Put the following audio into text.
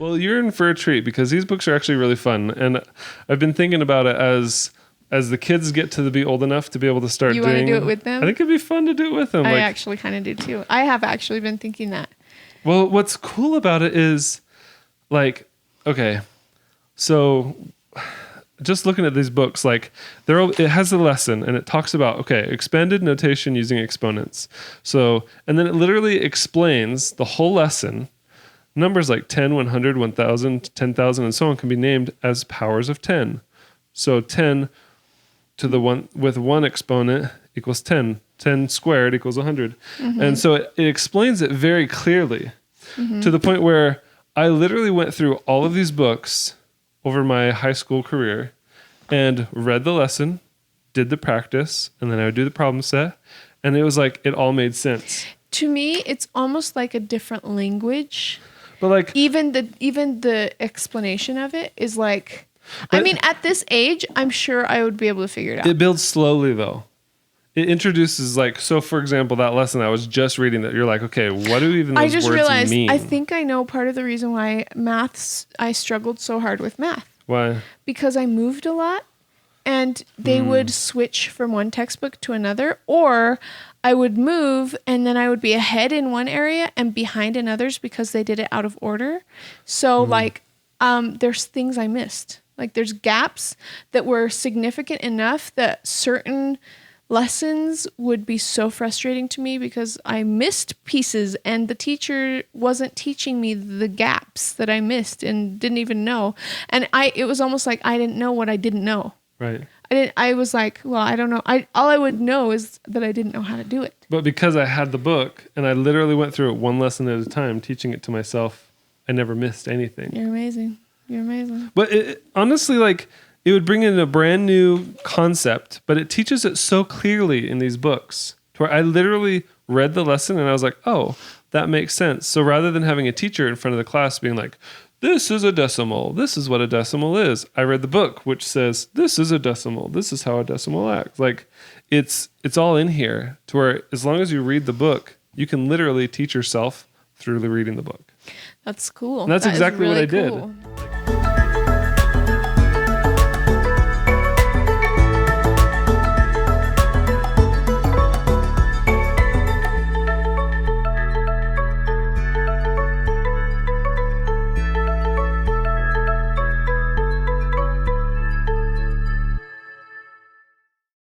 Well, you're in for a treat because these books are actually really fun. And I've been thinking about it as the kids get to be old enough to be able to start doing... You want to do it with them? I think it'd be fun to do it with them. I actually kind of do too. I have actually been thinking that. Well, what's cool about it is like, okay, so just looking at these books, like it has a lesson and it talks about, okay, expanded notation using exponents. So, and then it literally explains the whole lesson. Numbers like 10, 100, 1000, 10,000, and so on can be named as powers of 10. So 10 to the one with one exponent equals 10. 10 squared equals 100. Mm-hmm. And so it explains it very clearly to the point where I literally went through all of these books over my high school career and read the lesson, did the practice, and then I would do the problem set. And it was like, it all made sense. To me, it's almost like a different language. But like even the explanation of it is like, I mean, at this age, I'm sure I would be able to figure it out. It builds slowly though. It introduces like, so for example, that lesson I was just reading that you're like, okay, what do even those words realized, mean? I think I know part of the reason why I struggled so hard with math. Why? Because I moved a lot and they would switch from one textbook to another, or I would move and then I would be ahead in one area and behind in others because they did it out of order. So like, there's things I missed. Like there's gaps that were significant enough that certain lessons would be so frustrating to me because I missed pieces and the teacher wasn't teaching me the gaps that I missed and didn't even know. And it was almost like I didn't know what I didn't know. Right. I was like, well, I don't know. All I would know is that I didn't know how to do it. But because I had the book and I literally went through it one lesson at a time, teaching it to myself, I never missed anything. You're amazing. You're amazing. But honestly, like, it would bring in a brand new concept, but it teaches it so clearly in these books to where I literally read the lesson and I was like, oh, that makes sense. So rather than having a teacher in front of the class being like, this is a decimal, this is what a decimal is, I read the book, which says, this is a decimal, this is how a decimal acts. Like, it's all in here to where as long as you read the book, you can literally teach yourself through reading the book. That's cool. And that's exactly really what I did. Cool.